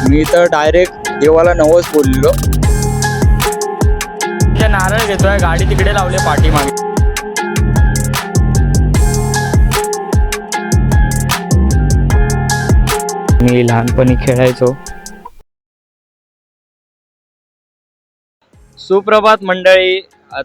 मी तर डायरेक्ट देवाला नवस बोललेलो. नारळ घेतोय, गाडी तिकडे लावली पाठीमागे. मी लहानपणी खेळायचो. सुप्रभात मंडळी,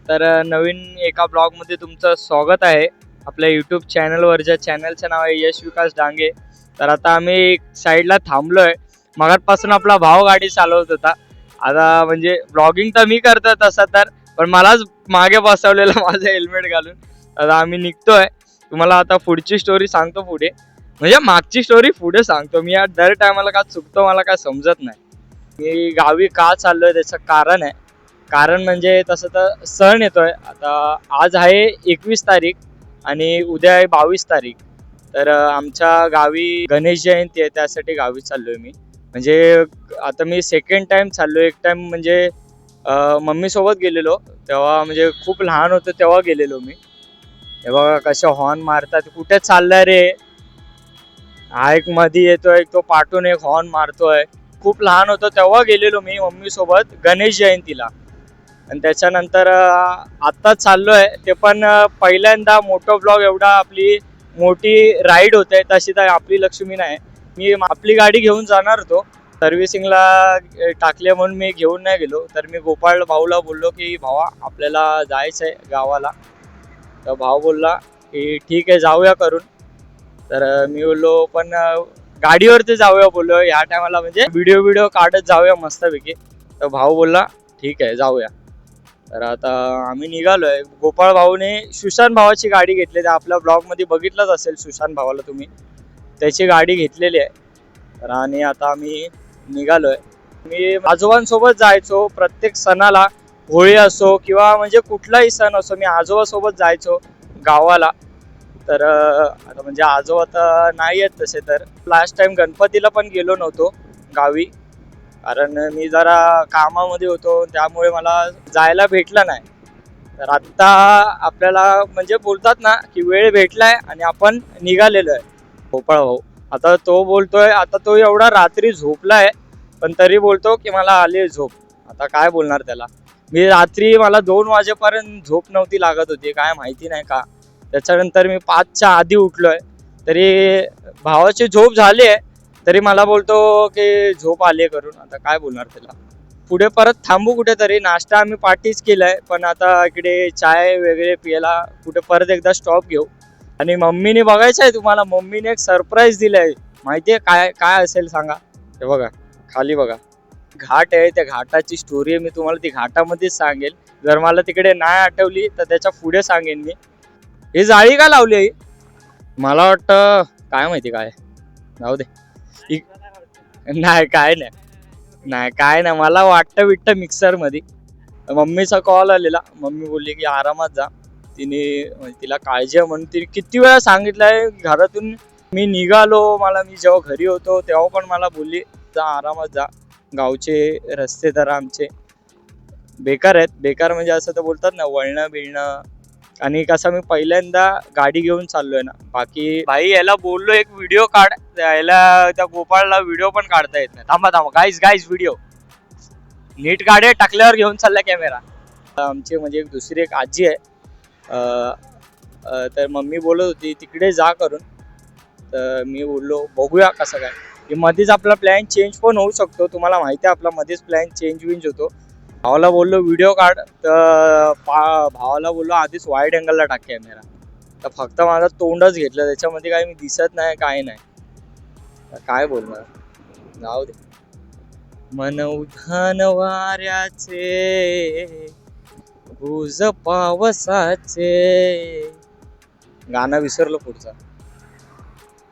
तर नवीन एका ब्लॉगमध्ये तुमचं स्वागत आहे आपल्या यूट्यूब चॅनलवर, ज्या चॅनलचं नाव आहे यश विकास डांगे. तर आता आम्ही साईडला थांबलोय. मगापासून आपला भाव गाडी चालवत होता. आता म्हणजे ब्लॉगिंग तर मी करतो तसं तर, पण मलाच मागे बसवलेलं माझं हेल्मेट घालून. आता आम्ही निघतोय. तुम्हाला आता पुढची स्टोरी सांगतो पुढे, म्हणजे मागची स्टोरी पुढे सांगतो. मी या दर टायमाला का चुकतो मला काय समजत नाही. मी गावी का चाललोय त्याचं कारण आहे. कारण म्हणजे तसं तर सण येतोय. आता आज आहे 21 तारीख आणि उद्या आहे 22 तारीख. तर आमच्या गावी गणेश जयंती आहे, त्यासाठी गावी चाललोय मी. म्हणजे आता मी सेकंड टाइम चाललोय. एक टाइम म्हणजे मम्मी सोबत गेलेलो, तेव्हा म्हणजे खूप लहान होतो तेव्हा गेलेलो मी. हे बघा कशा हॉर्न मारतात. कुठे चाललाय रे, हा एक मध्ये येतोय, तो पाठून एक हॉर्न मारतोय. खूप लहान होतो तेव्हा गेलेलो मी मम्मी सोबत गणेश जयंतीला. आणि त्याच्यानंतर आत्ता चाललोय, ते पण पहिल्यांदा मोठं ब्लॉग. एवढा आपली मोठी राईड होते तशी तर आपली लक्ष्मी नाही. मी आपली गाडी घेऊन जाणार होतो, सर्व्हिसिंगला टाकले म्हणून मी घेऊन नाही गेलो. तर मी गोपाळ भाऊला बोललो की भावा आपल्याला जायचं आहे गावाला. तर भाऊ बोलला की ठीक आहे जाऊया करून. तर मी बोललो पण गाडीवरती जाऊया बोललो या टायमाला, म्हणजे व्हिडिओ काढत जाऊया मस्तपैकी. तर भाऊ बोलला ठीक आहे जाऊया. तर आता आम्ही निघालोय. गोपाळ भाऊने सुशांत भावाची गाडी घेतली. तर आपल्या ब्लॉगमध्ये बघितलंच असेल सुशांत भावाला तुम्ही, त्याची गाडी घेतलेली आहे. तर आणि आता आम्ही निघालोय. मी आजोबांसोबत जायचो प्रत्येक सणाला, होळी असो किंवा म्हणजे कुठलाही सण असो, मी आजोबासोबत जायचो गावाला. तर आता म्हणजे आजोबा तर नाही आहेत तसे. तर लास्ट टाइम गणपतीला पण गेलो नव्हतो गावी, कारण मी जरा कामामध्ये होतो, त्यामुळे मला जायला भेटलं नाही. तर आत्ता आपल्याला म्हणजे बोलतात ना की वेळ भेटलाय आणि आपण निघालेलो आहे. गोपाळ भाऊ आता तो बोलतोय, आता तो एवढा रात्री झोपलाय पण तरी बोलतो की मला आली झोप. आता काय बोलणार त्याला. मी रात्री मला 2 वाजेपर्यंत झोप नव्हती लागत होती, काय माहिती नाही का. त्याच्यानंतर मी 5च्या आधी उठलोय, तरी भावाची झोप झाली आहे, तरी मला बोलतो की झोप आली करून. आता काय बोलणार त्याला. पुढे परत थांबू कुठेतरी. नाश्ता आम्ही पार्टीच केलाय, पण आता इकडे चाय वगैरे पियला कुठे परत एकदा स्टॉप घेऊ. आणि मम्मीने बघायचं आहे तुम्हाला, मम्मीने एक सरप्राईज दिलाय. माहितीये काय काय असेल सांगा. हे बघा खाली बघा, घाट आहे. त्या घाटाची स्टोरी मी तुम्हाला ती घाटामध्येच सांगेल. जर मला तिकडे नाही आठवली तर त्याच्या पुढे सांगेन मी. ही जाळी का लावली आहे, मला वाटतं काय माहिती काय. जाऊ दे. नाही काय नाही, मला वाटतं मिक्सर मध्ये. मम्मीचा कॉल आलेला, मम्मी बोलली की आरामात जा. तिला काळजी आहे म्हणून तिने किती वेळा सांगितलंय घरातून. मी निघालो, मी जेव्हा घरी होतो तेव्हा पण मला बोलली जा आरामात जा. गावचे रस्ते तर आमचे बेकार आहेत. बेकार म्हणजे असं तर बोलतात ना, वळणं बिळणं. आणि कसं मी पहिल्यांदा गाडी घेऊन चाललोय ना. बाकी भाई याला बोललो एक व्हिडिओ काढ, याला त्या गोपाळला व्हिडिओ पण काढता येत नाही. थांबा गाईज व्हिडिओ नीट गाडी टाकल्यावर घेऊन चालला कॅमेरा. आमची म्हणजे दुसरी एक आजी आहे, तर मम्मी बोलत होती तिकडे जा करून. तर मी बोललो बघूया कसं काय. की मध्येच आपला प्लॅन चेंज पण होऊ शकतो, तुम्हाला माहिती आहे आपला मध्येच प्लॅन चेंज होतो. भावाला बोललो व्हिडिओ काढ, तर भावाला बोललो आधीच वाईड अँगलला टाक कॅमेरा. तर फक्त माझं तोंडच घेतलं, त्याच्यामध्ये काही मी दिसत नाही काय नाही. काय बोलणार, जाऊ दे. मन उधाण वाऱ्याचे गुज पावसाचे, गाणं विसरलो पुढचा.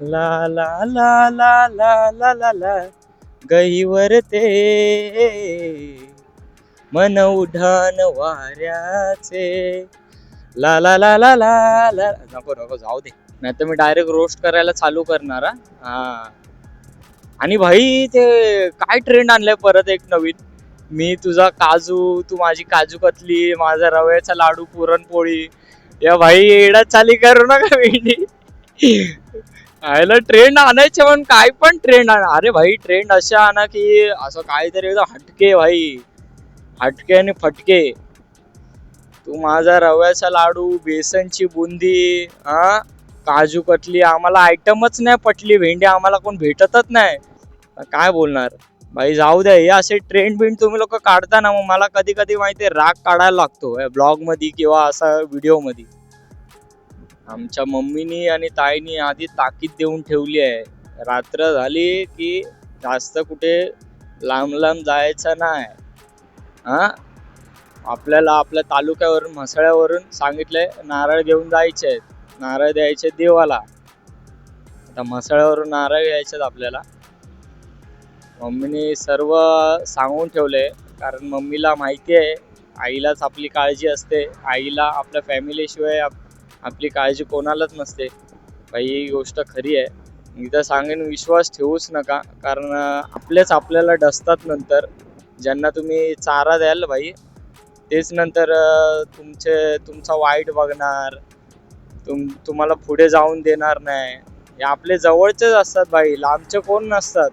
ला ला ला ला ला ला ला ला गईवर ते मन उधाण वाऱ्याचे, ला ला ला ला ला ला. नको जाऊ दे, नाही तर मी डायरेक्ट रोस्ट करायला चालू करणार. हा आणि भाई ते काय ट्रेंड आणलाय परत एक नवीन. मी तुझा काजू, तू माझी काजू कतली, माझा रव्याचा लाडू, पुरणपोळी. या भाई एडा चाली करू नका वेणी. आयला ट्रेंड आणायचे पण काय पण ट्रेंड आणा. अरे भाई ट्रेंड अशा आणा की असं काहीतरी एकदम हटके भाई, हटके आणि फटके. तू माझा रव्याचा लाडू, बेसनची बुंदी, हा काजू कतली, आम्हाला आयटमच नाही पटली. भेंडी आम्हाला कोण भेटतच नाही. काय बोलणार भाई, जाऊ द्या. हे असे ट्रेंड बिंड तुम्ही लोक काढता ना, मग मला कधी कधी माहिती राग काढायला लागतो ब्लॉग मध्ये किंवा असा व्हिडिओ मध्ये. आमच्या मम्मीनी आणि ताईनी आधी ताकीद देऊन ठेवली आहे, रात्र झाली की जास्त कुठे लांब लांब जायचं नाही. हा आपल्याला आपल्या तालुक्यावरून म्हसळ्यावरून सांगितलंय नारळ घेऊन जायचे, नारळ द्यायचे देवाला. आता म्हसळ्यावरून नारळ घ्यायचे आपल्याला. मम्मीने सर्व सांगून ठेवलंय, कारण मम्मीला माहिती आहे आईलाच आपली काळजी असते. आईला आपल्या फॅमिलीशिवाय आपली काळजी कोणालाच नसते. भाई ही गोष्ट खरी आहे. मी तर सांगेन विश्वास ठेवूच नका, कारण आपलेच आपल्याला डसतात नंतर. ज्यांना तुम्ही चारा द्याल भाई तेच नंतर तुमचा वाईट बघणार, तुम्हाला पुढे जाऊन देणार नाही. हे आपले जवळचेच असतात भाई, लांबचे कोण नसतात.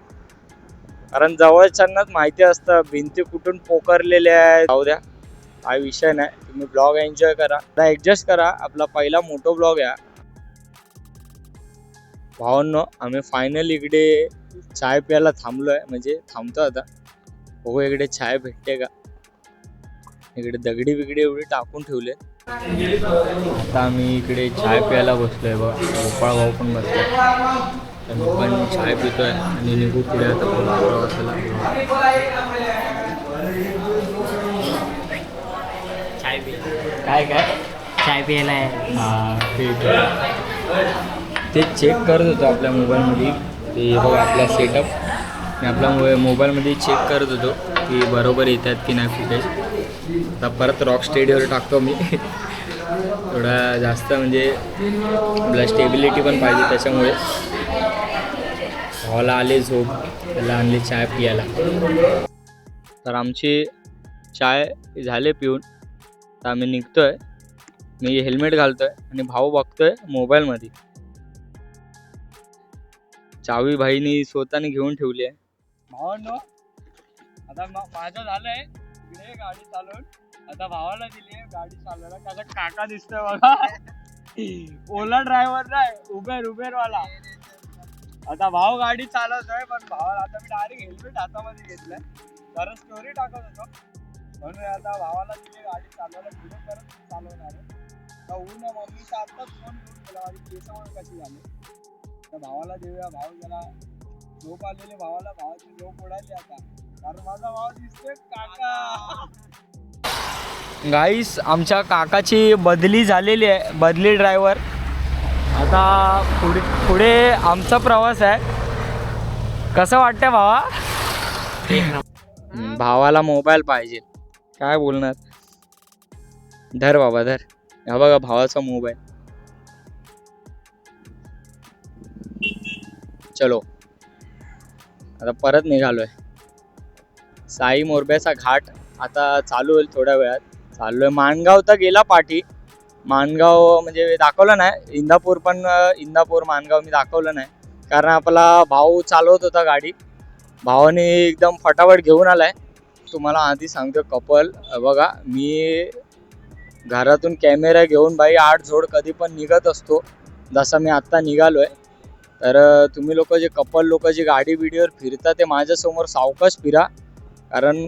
कारण जवळच्यांनाच माहिती असतं भिंती कुठून पोखरलेल्या आहेत. जाऊ द्या, काय विषय नाही. तुम्ही ब्लॉग एन्जॉय करा, ऍडजस्ट करा. आपला पहिला मोठो ब्लॉग आहे. भावांनो आम्ही फायनल इकडे चाय प्यायला थांबलोय, म्हणजे थांबतो आता. बघू इकडे चाय भेटते का. इकडे दगडी बिगडी एवढी टाकून ठेवले. आता आम्ही इकडे चाय प्यायला बसलोय बघा. गोपाळ भाऊ पण बसलोय, तर मी पण चाय पितोय आणि निघू पुढे आता प्रवासाला. काय काय चाय प्यायला आहे. हां ठीक आहे. ते चेक करत होतो आपल्या मोबाईलमध्ये, ते बघा आपला सेटअप. मी आपल्या मोबाईलमध्ये चेक करत होतो की बरोबर येतात की नाही फुटेज. आता परत रॉक स्टेडिओवर टाकतो मी. थोडा जास्त म्हणजे आपला स्टेबिलिटी पण पाहिजे, त्याच्यामुळे भावाला आले झोप, त्याला आणली चाय पियाला. तर आमची चाय झाले पिऊन, तर आम्ही निघतोय. मी हेल्मेट घालतोय आणि भाऊ बघतोय मोबाईलमध्ये. चावी भाईनी स्वतःने घेऊन ठेवली आहे. भावांनो आता माझं झालंय इकडे गाडी चालवून, आता भावाला दिली आहे गाडी चालवायला. त्याचा काका दिसतोय बघा, ओला ड्रायव्हर नाही, उबेर वाला. आता भाऊ गाडी चालवतोय, पण भावाला आता मी डायरेक्ट हेल्मेट हातामध्ये घेतलंय, कारण स्टोरी टाकत होतो. म्हणून आता भावाला दिली गाडी चालवायला, पुढे परत चालवणार आहे. तर ऊन मम्मीचा आत्ताच फोन घेऊन गेला, माझी केसामुळे कशी झाली. तर भावाला देऊया. भाऊ जरा झोप आलेली भावाला, भावाची झोप उडाली आता, कारण माझा भाव दिसतोय काका. गाईस आमच्या काकाची बदली झालेली आहे, बदली ड्रायव्हर. आता पुढे आमचा प्रवास आहे. कसं वाटतंय भावा? भावाला मोबाईल पाहिजे, काय बोलणार. धर बाबा धर. हा बघा भावाचा मोबाईल. चलो आता परत निघालोय. साई मोरब्याचा घाट आता चालू होईल थोड्या वेळात. चाललोय. माणगाव तर गेला पाठी. माणगाव म्हणजे दाखवलं नाही. इंदापूर माणगाव मी दाखवलं नाही, कारण आपला भाऊ चालवत होता गाडी. भावाने एकदम फटाफट घेऊन आलाय. तुम्हाला आधी सांगतो कपल बघा, मी घरातून कॅमेरा घेऊन बाई 8 जोड कधी पण निघत असतो, जसा मी आत्ता निघालोय. तर तुम्ही लोक जे कपल लोक जे गाडी बिडीवर फिरता ते माझ्यासमोर सावकाश फिरा, कारण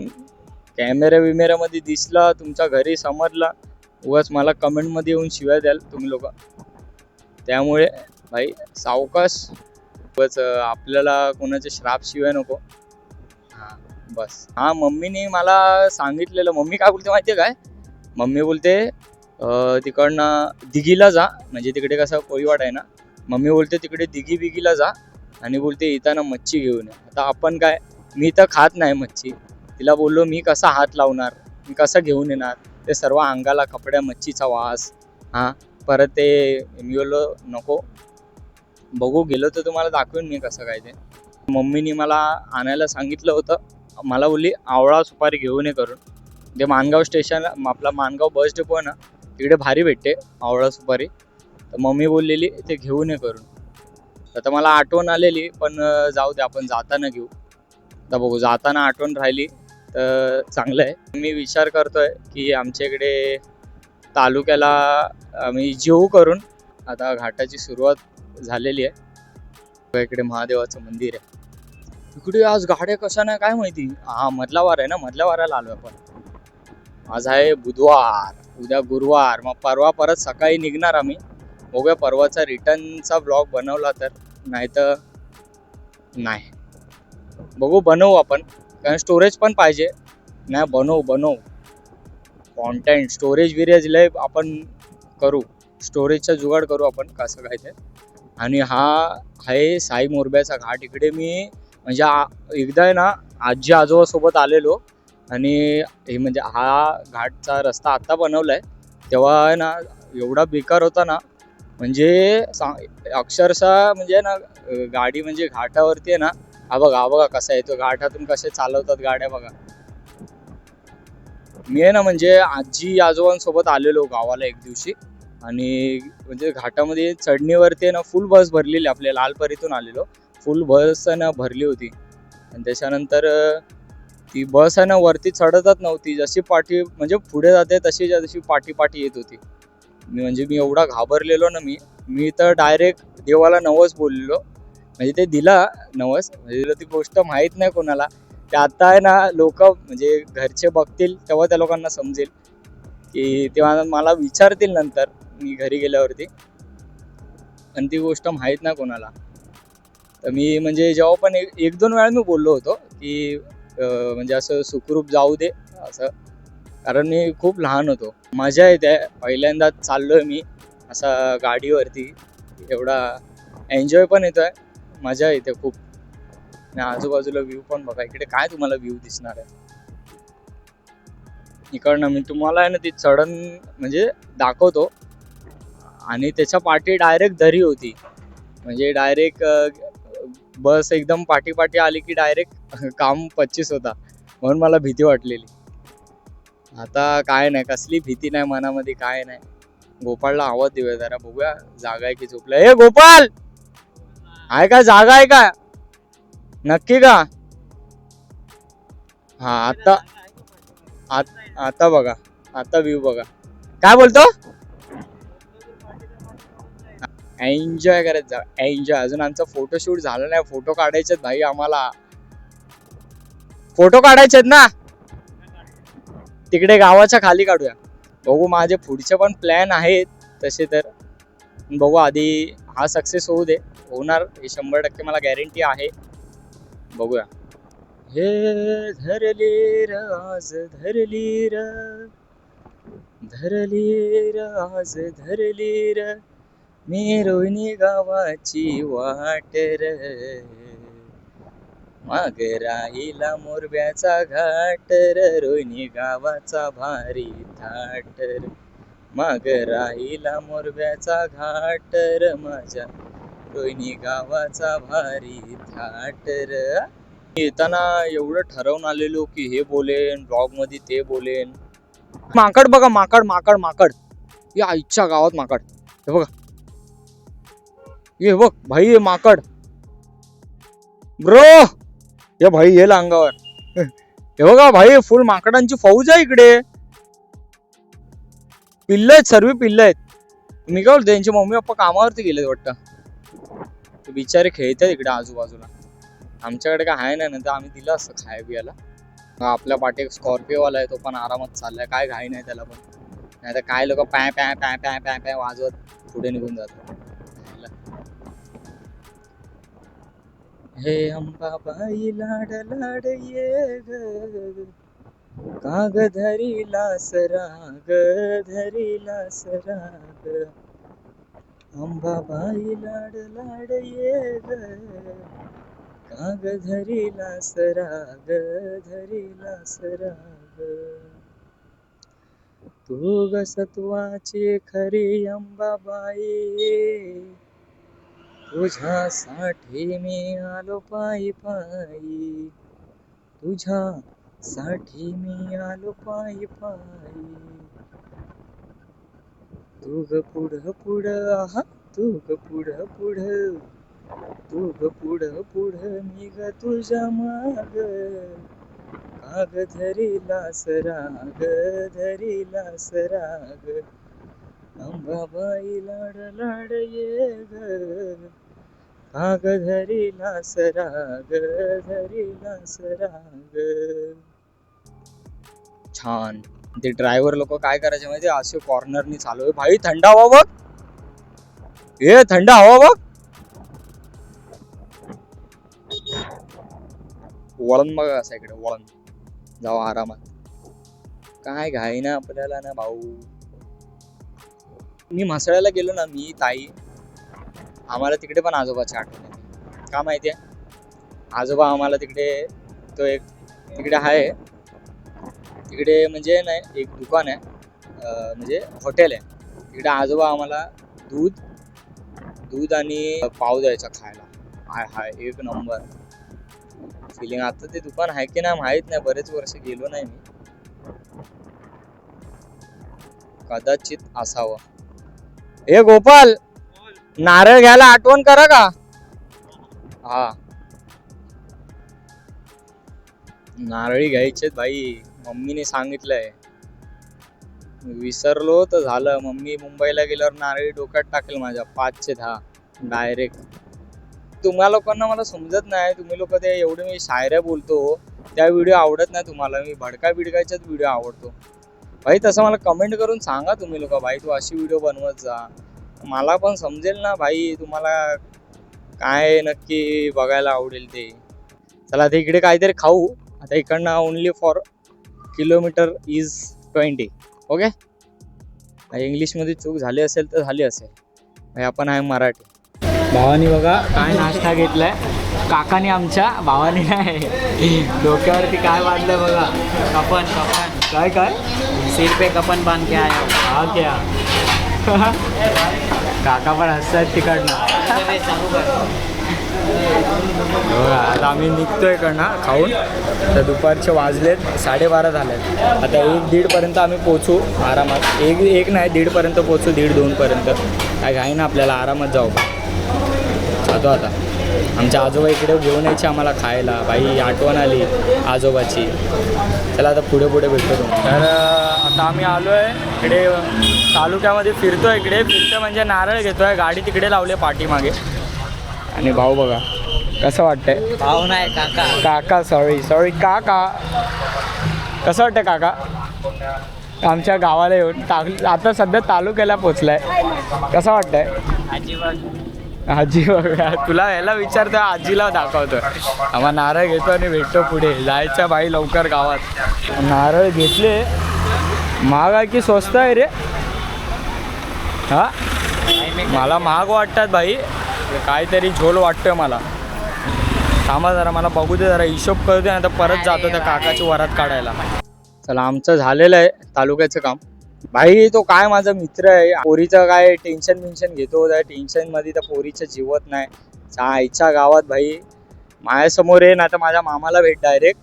कॅमेऱ्यामध्ये दिसला तुमच्या घरी समजला उगाच मला कमेंटमध्ये येऊन शिवाय द्याल तुम्ही लोक. त्यामुळे भाई सावकाश, उगाच आपल्याला कोणाचे श्राप शिवाय नको. हां बस. हां मम्मीने मला सांगितलेलं. मम्मी काय बोलते माहिती आहे काय? मम्मी बोलते तिकडनं दिघीला जा, म्हणजे तिकडे कसं कोळीवाड आहे ना. मम्मी बोलते तिकडे दिघीला जा आणि बोलते येताना मच्छी घेऊन ये. आता आपण काय, मी तर खात नाही मच्छी. तिला बोललो मी कसा हात लावणार, मी कसं घेऊन येणार, ते सर्व अंगाला कपड्या मच्छीचा वास. हां परत ते मी बोललो नको, बघू गेलो तर तुम्हाला दाखवेन मी कसं काय ते. मम्मीने मला आणायला सांगितलं होतं. मला बोलली आवळा सुपारी घेऊन ये करून. ते माणगाव स्टेशन, आपला माणगाव बस डेपो आहे ना, तिकडे भारी भेटते आवळा सुपारी. तर मम्मी बोललेली ते घेऊन ये करून. तर मला आठवण आलेली, पण जाऊ दे, आपण जाताना घेऊ. तर बघू, जाताना आठवण राहिली तर चांगलं आहे. मी विचार करतोय की आमच्या इकडे तालुक्याला आम्ही जेऊ करून आता घाटाची सुरुवात झालेली आहे. इकडे महादेवाचं मंदिर आहे. इकडे आज गाड्या कशा नाही काय माहिती. हा मधला वार आहे ना, मधल्या वाराला आलोय आपण. आज आहे बुधवार, उद्या गुरुवार, मग परवा परत सकाळी निघणार आम्ही. बघूया परवाचा रिटर्नचा ब्लॉग बनवला तर, नाही तर नाही. बघू, बनवू आपण, कारण स्टोरेज पण पाहिजे. नाही, बनवू कॉन्टेंट. स्टोरेज विरेज लय आपण करू, स्टोरेजचा जुगाड करू आपण कसं काय ते. आणि हा आहे साई मोरब्याचा घाट. इकडे मी म्हणजे एकदा आहे ना आजी आजोबा सोबत आलेलो, आणि हे म्हणजे हा घाटचा रस्ता आता बनवलाय, तेव्हा आहे ना एवढा बेकार होता ना, म्हणजे अक्षरशः म्हणजे ना गाडी म्हणजे घाटावरती आहे ना. हा बघा कसा आहे तो, घाटातून कसे चालवतात गाड्या बघा. मी आहे ना म्हणजे आजी आजोबांसोबत आलेलो गावाला एक दिवशी, आणि म्हणजे घाटामध्ये चढणीवरती आहे ना फुल बस भरलेली. आपल्या लालपरीतून आलेलो, फुल बस आहे ना भरली होती. आणि त्याच्यानंतर ती बस आहे ना वरती चढतच नव्हती. जशी पाठी म्हणजे पुढे जाते तशी पाठी येत होती. मी एवढा घाबरलेलो ना, मी तर डायरेक्ट देवाला नवस बोललेलो. म्हणजे ते दिला नवस, म्हणजे ती गोष्ट माहीत नाही कोणाला. ते आता आहे ना लोक म्हणजे घरचे बघतील तेव्हा त्या लोकांना समजेल, की तेव्हा मला विचारतील नंतर मी घरी गेल्यावरती, आणि ती गोष्ट माहीत नाही कोणाला. तर मी म्हणजे जेव्हा पण एक दोन वेळा मी बोललो होतो की म्हणजे असं सुखरूप जाऊ दे असं, कारण मी खूप लहान होतो. मजा येते, पहिल्यांदा चाललोय मी असा गाडीवरती, एवढा एन्जॉय पण येतोय, मजा येते खूप. आणि आजूबाजूला व्ह्यू पण बघा. इकडे काय तुम्हाला व्ह्यू दिसणार आहे इकडनं, मी तुम्हाला आहे ना ती चढण म्हणजे दाखवतो. आणि त्याच्या पाठी डायरेक्ट दरी होती, म्हणजे डायरेक्ट बस एकदम पाठी आली की डायरेक्ट काम 25 होता, म्हणून मला भीती वाटलेली. आता काय नाही, कसली भीती नाही मनामध्ये, काय नाही. गोपाळला आवाज देऊया जरा, बघूया जागा आहे की झोपला. ए गोपाळ, आहे का जागा, आहे का नक्की का? हा आता बघा, आता व्ह्यू बघा. काय बोलतो? एन्जॉय करत जा, एन्जॉय. अजून आमचा फोटोशूट झाला नाही, फोटो काढायचे भाई, आम्हाला फोटो काढायचे ना तिकडे गावाच्या खाली काढूया. बघू, माझे पुढचे पण प्लॅन आहेत तसे तर. बघू, आधी हा सक्सेस होऊ दे. होणार हे 100% मला गॅरंटी आहे. बघूया. हे धरली र आज, धरली र, धरली र आज, धरली र, मी रोहिणी गावाची वाट र, माग राहिला मोरब्याचा घाट र, रोहिणी गावाचा भारी थाट र, माग राहिला मोरब्याचा घाट र, माझ्या रोहिणी गावाचा भारी थाट र. येताना एवढं ठरवून आलेलो की हे बोलेन ब्लॉग मध्ये, ते बोलेन. माकड बघा, माकड या आईच्या गावात माकड. हे बघा, ये बघ भाई, हे माकड ब्रो, हे भाई येईल अंगावर. हे बघा भाई, फुल माकडांची फौज आहे इकडे. पिल्ल आहेत, सर्व पिल्ल आहेत. मी काय बोलतो, त्यांचे मम्मी पप्पा कामावरती गेलेत वाटतं. ते बिचारे खेळतात इकडे आजूबाजूला. आमच्याकडे काय आहे ना, तर आम्ही दिलं असं खाय पियाला. आपल्या पाठी स्कॉर्पिओवाला आहे, तो पण आरामात चाललाय, काय घाई नाही त्याला पण. नाही तर काय लोक पॅ पॅ पॅ पॅ पॅ पॅ वाजवत पुढे निघून जातात. हे अंबाबाई लाड लाड ये ग, काग धरीला सराग, धरीला सराग, अंबाबाई लाड लाड ये ग, काग धरीला सराग, धरीला सराग, तू ग सत्वाची खरी अंबाबाई, तुझ्यासाठी मी आलो पायी पायी, तुझ्यासाठी मी आलो पायी पायी, तू ग पुढ पुढ, आहा तू ग पुढ पुढ, तू ग पुढं पुढं मी ग तुझ्या माग, काग धरीलास राग, धरीलास राग, अंबाबाई लाड लाड ये ग, काग धरीलास राग, धरीलास राग. छान. ते ड्रायव्हर लोक काय करायचे माहिती, असे कॉर्नरनी चालू आहे. भाई थंड हवा बघ, हे थंड हवा बघ. वळण बघा असं इकडे, वळण. जाऊ आरामात, काय घाई ना आपल्याला ना भाऊ. मी म्हसळ्याला गेलो ना, मी ताई, आम्हाला तिकडे पण आजोबाची आठवण येते. का माहितीये, आजोबा आम्हाला तिकडे, तो एक तिकडे आहे, तिकडे म्हणजे नाही एक दुकान आहे, म्हणजे हॉटेल आहे तिकडे. आजोबा आम्हाला दूध आणि पाव द्यायचा खायला. हाय हाय एक नंबर फिलिंग. आता ते दुकान आहे की नाही माहित नाही, बरेच वर्ष गेलो नाही मी, कदाचित असावं. हे गोपाल, नारळ घ्यायला आठवण करा का? हा, नारळी घ्यायचे भाई, मम्मीने सांगितलंय. विसरलो तर झालं, मम्मी मुंबईला गेल्यावर नारळी डोक्यात टाकेल माझ्या 5 चे 10 डायरेक्ट. तुम्हा लोकांना मला समजत नाही, तुम्ही लोक ते एवढे मी शायऱ्या बोलतो त्या व्हिडिओ आवडत नाही तुम्हाला. मी भडका बिडकायचाच व्हिडिओ आवडतो भाई. तसं मला कमेंट करून सांगा तुम्ही लोक, भाई तू अशी व्हिडिओ बनवत जा, मला पण समजेल ना भाई तुम्हाला काय नक्की बघायला आवडेल ते. चला आता इकडे काहीतरी खाऊ. आता इकडनं only for kilometre is 20. Okay, इंग्लिशमध्ये चूक झाली असेल तर झाली असेल भाई, आपण आहे मराठी. भावानी बघा काय नाश्ता घेतलाय, काकाने आमच्या, भावानी नाही, डोक्यावरती काय बांधलंय बघा, कफन. कफन काय काय सिर पे कफन बांध के आया हूँ। हा क्या काका पण हसतात तिकडनं. बघा आता आम्ही निघतोय इकडनं खाऊन. तर दुपारचे वाजलेत 12:30 झालेत. आता 1-1:30 पर्यंत आम्ही पोचू आरामात. एक नाही 1:30 पर्यंत पोचू, 1:30-2 पर्यंत. काय घाई ना आपल्याला, आरामात जाऊ. जातो आता. आमच्या आजोबा इकडे घेऊन यायचे आम्हाला खायला भाई, आठवण आली आजोबाची. चला आता पुढे पुढे भेटतो तुम्ही. तर आता आम्ही आलो आहे इकडे तालुक्यामध्ये, फिरतोय इकडे. फिरतोय म्हणजे नारळ घेतोय, गाडी तिकडे लावली पाठीमागे. आणि भाऊ बघा कसं वाटतंय. भाऊ नाही काका. काका सॉरी काका. कसं वाटतं काका आमच्या गावाला येऊन? आता सध्या तालुक्याला पोचलाय, कसं वाटतंय? आजी बघा, तुला याला विचारतो, आजीला दाखवतो. आम्हाला नारळ घेतो आणि भेटतो पुढे. जायचं बाई लवकर गावात. नारळ घेतले, महाग आहे की स्वस्त आहे रे? हा, मला महाग वाटतात भाई, काहीतरी झोल वाटतोय मला. थांबा जरा, मला बघू दे जरा, हिशोब करू दे, आता परत जातो त्या काकाची वरात काढायला. चला आमचं झालेलं आहे तालुक्याचं काम. भाई तो काय माझा मित्र आहे, पोरीचं काय टेन्शन घेतो, त्या टेन्शन मध्ये त्या पोरीचं जीवत नाही. आईच्या गावात भाई माझ्यासमोर आहे ना, तर माझ्या मामाला भेट डायरेक्ट.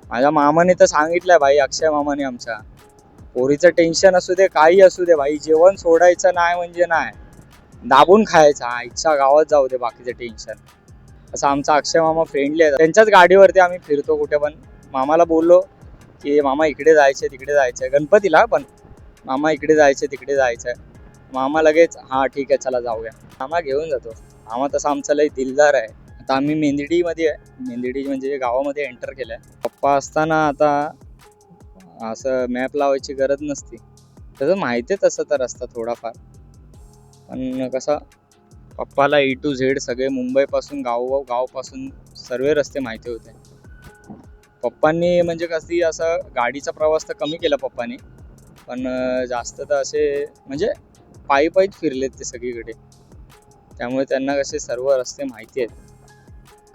माझ्या मामाने तर सांगितलंय भाई, अक्षय मामाने आमच्या, पोरीचं टेन्शन असू दे काही असू दे भाई, जेवण सोडायचं नाही म्हणजे नाही, दाबून खायचं. आईच्या गावात जाऊ दे बाकीचं टेन्शन. असं आमचा अक्षय मामा फ्रेंडली आहे. त्यांच्याच गाडीवरती आम्ही फिरतो कुठे पण. मामाला बोललो की मामा इकडे जायचंय तिकडे जायचंय, गणपतीला पण, मामा इकडे जायचंय तिकडे जायचंय. मामा लगेच हा ठीक आहे चला जाऊया, मामा घेऊन जातो. मामा तसा आमचा लय दिलदार आहे. आता आम्ही मेंदडीमध्ये आहे, मेंदडी म्हणजे गावामध्ये एंटर केलंय. पप्पा असताना आता असं मॅप लावायची गरज नसती, तसं माहिती आहे तसं तर असतं थोडाफार. पण कसं पप्पाला A to Z सगळे मुंबईपासून गावपासून सर्व रस्ते माहिती होते. पप्पांनी म्हणजे कशी असं गाडीचा प्रवास तर कमी केला पप्पांनी, पण जास्त तर असे म्हणजे पायीच फिरलेत ते सगळीकडे, त्यामुळे त्यांना कसे सर्व रस्ते माहिती आहेत.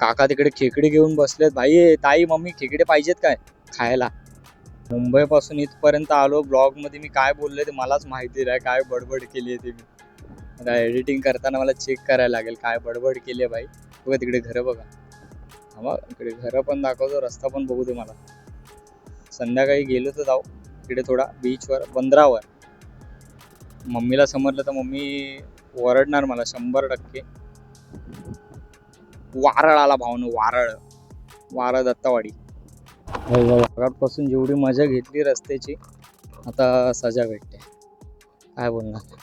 काका तिकडे खेकडे घेऊन बसलेत. भाई ताई मम्मी खेकडे पाहिजेत काय खायला? मुंबईपासून इथपर्यंत आलो, ब्लॉगमध्ये मी काय बोलले ते मलाच माहिती नाही, काय बडबड केली आहे ते मी. आता एडिटिंग करताना मला चेक करायला लागेल काय बडबड केली आहे भाई. बघा तिकडे घरं बघा, हा इकडे घरं पण दाखवतो, रस्ता पण बघू दे मला. संध्याकाळी गेलो तर जाऊ इकडे थोडा बीचवर, बंदरावर. मम्मीला समजलं तर मम्मी ओरडणार मला 100%. वारळ आला भावनं, वारळ दत्तावाडी. पासून जेवढी मजा घेतली रस्त्याची, आता सजा भेटते. काय बोलणार,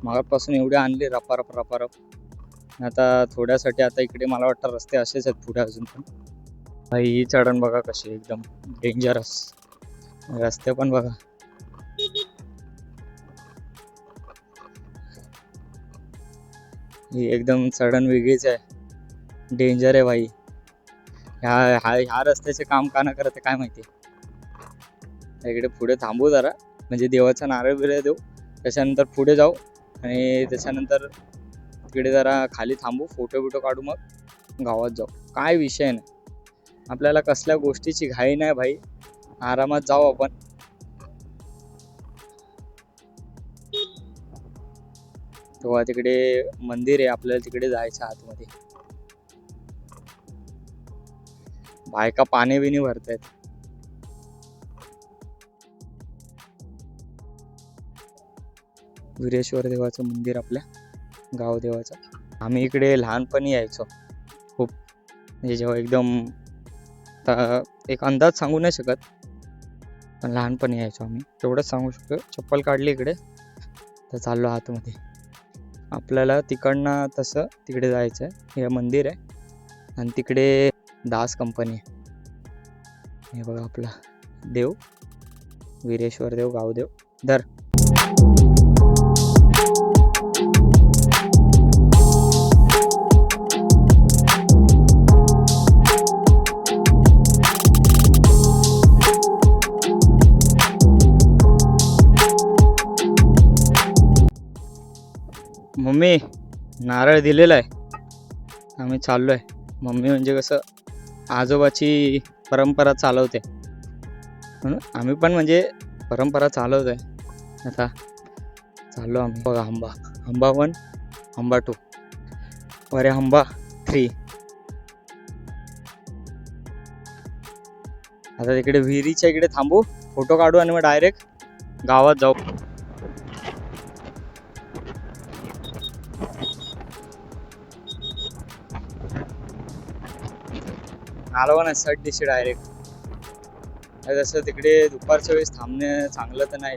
मागापासून एवढी आणली रपारप. आता थोड्यासाठी आता इकडे मला वाटतं रस्ते असेच आहेत पुढे अजून पण. भाई ही चढण बघा कशी एकदम डेंजरस, रस्ते पण बघा. ही एकदम चढण वेगळीच आहे, डेंजर आहे भाई. ह्या रस्त्याचे काम का ना करते काय माहिती. इकडे पुढे थांबू जरा, म्हणजे देवाचा नारळ बिरळ देऊ, त्याच्यानंतर पुढे जाऊ आणि त्याच्यानंतर तिकडे जरा खाली थांबू, फोटो बिटो काढू, मग गावात जाऊ. काय विषय नाही, आपल्याला कसल्या गोष्टीची घाई नाही भाई, आरामात जाऊ आपण. तेव्हा तिकडे मंदिर आहे, आपल्याला तिकडे जायचं आतमध्ये. बायका पाणी बिनी भरतायत. वीरेश्वर देवाचं मंदिर आपल्या गाव देवाचं. आम्ही इकडे लहानपणी यायचो खूप, म्हणजे जेव्हा एकदम एक अंदाज सांगू नाही शकत, पण लहानपणी यायचो आम्ही, तेवढंच सांगू शकतो. चप्पल काढली इकडे तर चाललो आतमध्ये. आपल्याला तिकडनं तसं तिकडे जायचं आहे. हे मंदिर आहे आणि तिकडे दास कंपनी आहे. हे बघा आपला देव, वीरेश्वर देव, गावदेव. धर. मम्मी नारळ दिलेला आहे, आम्ही चाललोय. मम्मी म्हणजे कसं आजोबाची परंपरा चालवते, म्हणून आम्ही पण म्हणजे परंपरा चालवतोय. आता चाललो आम्ही. बघा आंबा 1, आंबा 2, अरे आंबा 3. आता तिकडे विहिरीच्या इकडे थांबू, फोटो काढू आणि मग डायरेक्ट गावात जाऊ. आलो ना सट दिशी डायरेक्ट. जसं तिकडे दुपारच्या वेळेस थांबणं चांगलं तर नाही,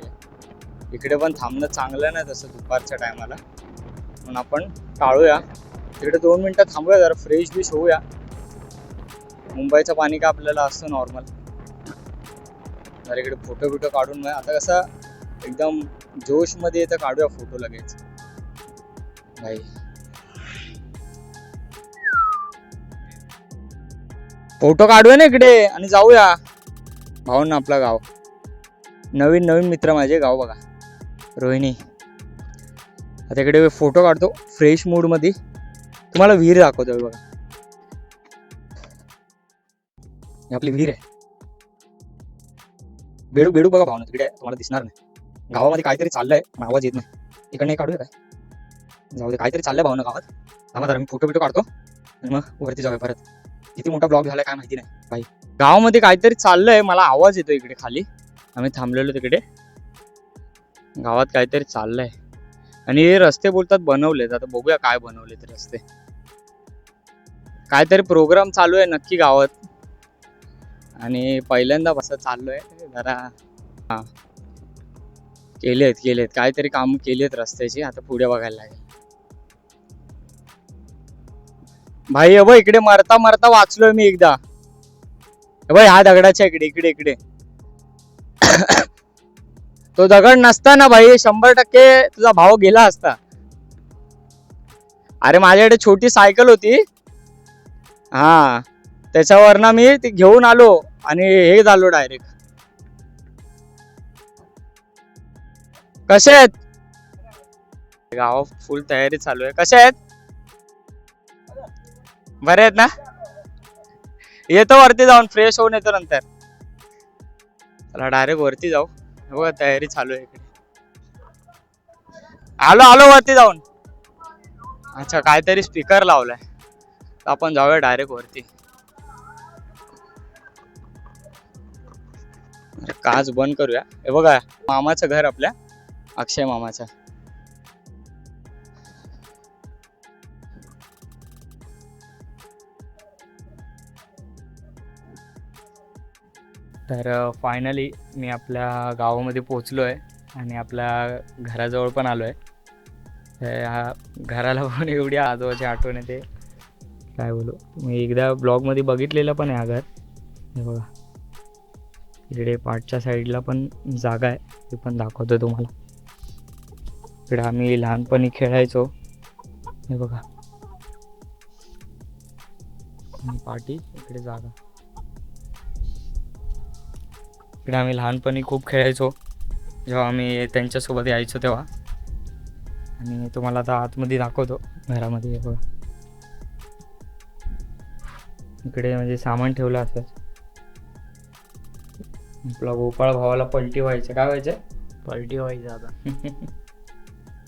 इकडे पण थांबणं चांगलं नाही तसं दुपारच्या टायमाला, म्हणून आपण टाळूया. तिकडे 2 मिनटं थांबूया, जरा फ्रेश बिश होऊया. मुंबईचं पाणी का आपल्याला असतं नॉर्मल. जरा इकडे फोटो बिटो काढून आता कसं एकदम जोशमध्ये येतं, काढूया फोटो लगेच भाई. फोटो काढूया ना इकडे आणि जाऊया. भाऊन आपला गाव, नवीन मित्र माझे. गाव बघा रोहिणी. आता इकडे फोटो काढतो फ्रेश मूड मध्ये, तुम्हाला विहीर दाखवतो. बघा आपली विहीर आहे. बेडू बघा भावना तिकडे तुम्हाला दिसणार नाही. गावामध्ये काहीतरी चाललंय, आवाज येत नाही. इकडे काढूया काय, जाऊ दे. काहीतरी चाललंय भावना गावात. आम्हाला मी फोटो बिटो काढतो आणि मग वरती जाऊया परत. किती मोठा ब्लॉग झालाय काय माहिती नाही भाई. गावामध्ये काहीतरी चाललंय, मला आवाज येतो इकडे खाली. आम्ही थांबलेलो तिकडे, गावात काहीतरी चाललंय. आणि हे रस्ते बोलतात बनवलेत, आता बघूया काय बनवले ते रस्ते. काहीतरी प्रोग्राम चालू आहे नक्की गावात, आणि पहिल्यांदा असं चाललोय जरा. हा केलेत काहीतरी काम केलेत रस्त्याची, आता पुढे बघायला लागेल भाई. अबो इकडे मरता वाचलोय मी एकदा. भाई हा दगडाच्या इकडे तो दगड नसता ना भाई, 100% तुझा भाव गेला असता. अरे माझ्याकडे छोटी सायकल होती, हा त्याच्यावरनं मी ती घेऊन आलो आणि हे झालो डायरेक्ट. कसे आहेत गाव, फुल तयारी चालू आहे. कसे आहेत, बरे आहेत ना. येतो वरती जाऊन, फ्रेश होऊन येतो नंतर. चला डायरेक्ट वरती जाऊ. बघा तयारी चालू आहे इकडे. आलो वरती जाऊन. अच्छा काहीतरी स्पीकर लावलाय, आपण जाऊया डायरेक्ट वरती. काच बंद करूया. हे बघा मामाचं घर, आपल्या अक्षय मामाचं. तर फायनली मी आपल्या गावामध्ये पोचलो आहे आणि आपल्या घराजवळ पण आलो आहे. ह्या घराला पण एवढी आजोबाची आठवण येते काय बोलू. मी एकदा ब्लॉगमध्ये बघितलेलं पण आहे हा घर. हे बघा इकडे पाठच्या साईडला पण जागा आहे, ते पण दाखवतो तुम्हाला. इकडे आम्ही लहानपणी खेळायचो. हे बघा आणि पाठी इकडे जागा. इकडे आम्ही लहानपणी खूप खेळायचो जेव्हा आम्ही त्यांच्यासोबत यायचो तेव्हा. आणि तुम्हाला आता आतमध्ये दाखवतो घरामध्ये. हे बघा इकडे म्हणजे सामान ठेवलं असं. आपला गोपाळ भावाला पलटी व्हायचं. काय व्हायचं? पलटी व्हायचं आता.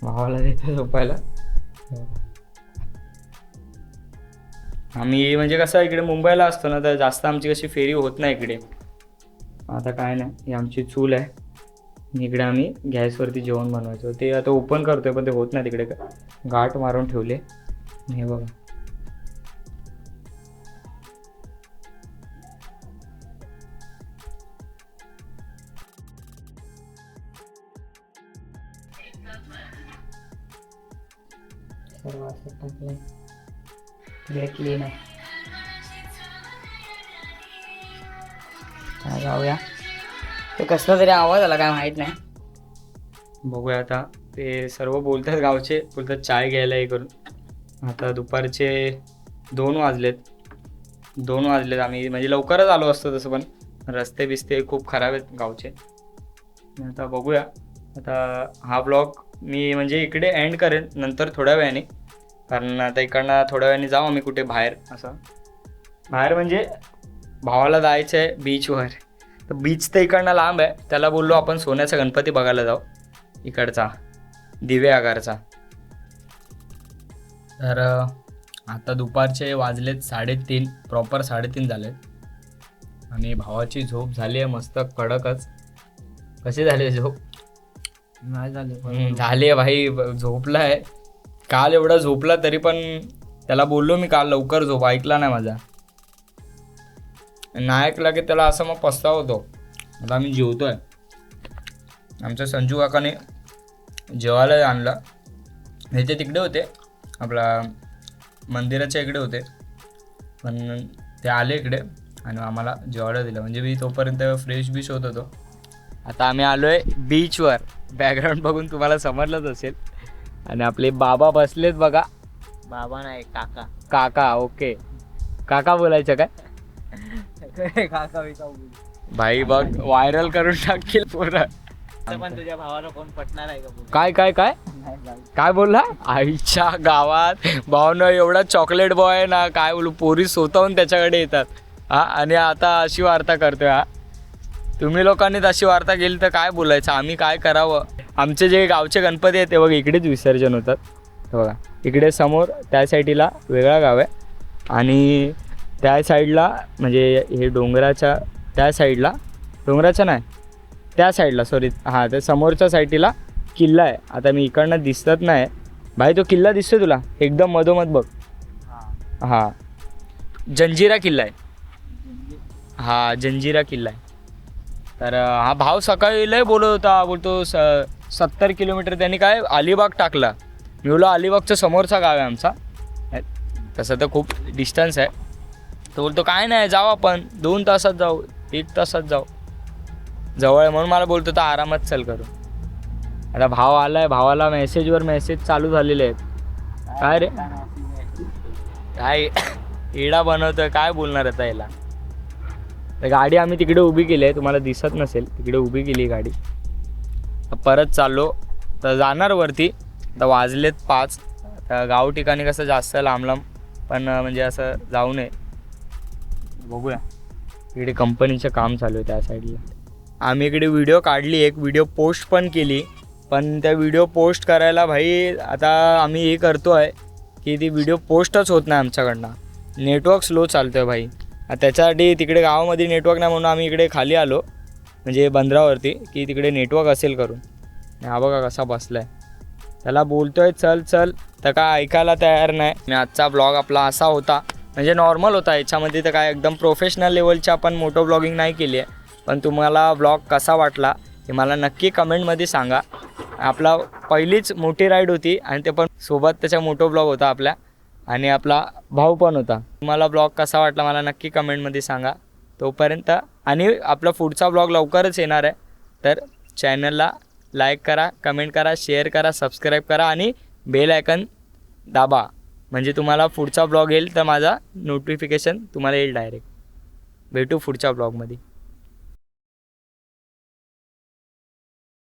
भावाला देतो झोपायला. आम्ही म्हणजे कसं इकडे मुंबईला असतो ना, तर जास्त आमची कशी फेरी होत नाही इकडे. आता काय नाही, ही आमची चूल आहे. इकडे आम्ही गॅसवरती जेवण बनवायचो. ते आता ओपन करतोय पण ते होत नाही, तिकडे गाठ मारून ठेवले. हे बघा सर्व असं टाकलंय. क्लीन आहे. जाऊया. ते कसला तरी आवाज आला काय माहित नाही. बघूया आता. ते सर्व बोलतात गावचे, बोलतात चाय घ्यायला हे करून. आता दुपारचे 2 वाजलेत. आम्ही म्हणजे लवकरच आलो असतो तसं, पण रस्ते बिस्ते खूप खराब आहेत गावचे. आता बघूया. आता हा ब्लॉग मी म्हणजे इकडे एंड करेन नंतर थोड्या वेळाने, कारण आता इकडनं थोड्या वेळाने जाऊ आम्ही कुठे बाहेर. असं बाहेर म्हणजे भावाला जायचं आहे बीचवर. तर बीच तर इकडनं लांब आहे. त्याला बोललो आपण सोन्याचा गणपती बघायला जाऊ, इकडचा दिवे आगारचा. तर आता दुपारचे वाजलेत 3:30, प्रॉपर 3:30 झालेत. आणि भावाची झोप झाली आहे मस्त कडकच. कशी झाली झोप? नाही झाले. झाली आहे भाई, झोपला आहे. काल एवढा झोपला तरी पण त्याला बोललो मी काल लवकर झोप, ऐकला नाही माझा. नाही ऐकला की त्याला असं मग पस्ताव होतो. आता आम्ही जेवतोय. आमच्या संजू काकाने जेवायला आणलं. हे ते तिकडे होते, आपला मंदिराच्या इकडे होते, पण ते आले इकडे आणि आम्हाला जेवायला दिलं. म्हणजे मी तोपर्यंत फ्रेश बीच होत होतो. आता आम्ही आलो आहे बीचवर. बॅकग्राऊंड बघून तुम्हाला समजलंच असेल. आणि आपले बाबा बसलेत बघा. बाबा नाही काका. काका. ओके काका बोलायचं काय? काका विका भाई बघ व्हायरल करून टाकेल पूर्ण. पण तुझ्या भावाला कोण पटणार आहे का? काय काय काय काय बोलला? आईच्या गावात भावनं एवढा चॉकलेट बॉय आहे ना, काय बोलू. पोरी स्वतःहून त्याच्याकडे येतात. हा आणि आता अशी वार्ता करतोय. हा तुम्ही लोकांनी अशी वार्ता केली तर काय बोलायचं, आम्ही काय करावं. आमचे जे गावचे गणपती आहेत ते बघा इकडेच विसर्जन होतात. हे बघा इकडे समोर त्या साईडला वेगळा गाव आहे आणि त्या साईडला म्हणजे हे डोंगराच्या त्या साईडला, डोंगराच्या नाही त्या साईडला सॉरी, हां त्या समोरच्या साईडला किल्ला आहे. आता मी इकडनं दिसत नाही भाई, तो किल्ला दिसतोय तुला एकदम मधोमध बघ. हां जंजिरा किल्ला आहे. हां जंजिरा किल्ला आहे. तर हा भाव सकाळी लय बोलत होता, बोलतो 70 किलोमीटर त्यांनी काय अलिबाग टाकला. मी बोललो अलिबागच्या समोरचा गाव आहे आमचा, तसं तर खूप डिस्टन्स आहे. तो बोलतो काय नाही जाऊ आपण 2 तासात जाऊ 1 तासात जाऊ, जवळ आहे म्हणून मला बोलतो तर आरामात चल करू. आता भाव आलाय, भावाला मेसेजवर मेसेज चालू झालेले आहेत. काय रे काय एडा बनवतोय, काय बोलणार आता याला. तर गाडी आम्ही तिकडे उभी केली आहे, तुम्हाला दिसत नसेल तिकडे उभी केली गाडी. परत चाललो तर जाणार वरती. आता वाजलेत 5. आता गाव ठिकाणी कसं जास्त लांब लांब पण म्हणजे असं जाऊ नये. बघूया इकडे कंपनीचं काम चालू आहे त्या साईडला. आम्ही इकडे व्हिडिओ काढली, एक व्हिडिओ पोस्ट पण केली, पण त्या व्हिडिओ पोस्ट करायला भाई आता आम्ही हे करतो आहे की ती व्हिडिओ पोस्टच होत नाही आमच्याकडनं. नेटवर्क स्लो चालतं आहे भाई. त्याच्यासाठी तिकडे गावामध्ये नेटवर्क नाही म्हणून आम्ही इकडे खाली आलो म्हणजे बंदरावरती की तिकडे नेटवर्क असेल करून. हा बघा कसा बसला आहे, त्याला बोलतोय चल चल तर काय ऐकायला तयार नाही. आणि आजचा ब्लॉग आपला असा होता म्हणजे नॉर्मल होता, याच्यामध्ये तर काय एकदम प्रोफेशनल लेवलची आपण मोटो ब्लॉगिंग नाही केली आहे. पण तुम्हाला ब्लॉग कसा वाटला हे मला नक्की कमेंटमध्ये सांगा. आपला पहिलीच मोठी राईड होती आणि ते पण सोबत त्याचा मोठा ब्लॉग होता आपल्या आणि आपला भाऊ पण होता. तुम्हाला ब्लॉग कसा वाटला मला नक्की कमेंटमध्ये सांगा. तोपर्यंत आणि आपला पुढचा ब्लॉग लवकरच येणार आहे, तर चॅनलला लाईक करा, कमेंट करा, शेअर करा, सबस्क्राईब करा आणि बेल आयकन दाबा, म्हणजे तुम्हाला पुढचा ब्लॉग येईल तर माझा नोटिफिकेशन तुम्हाला येईल डायरेक्ट. भेटू पुढच्या ब्लॉगमध्ये.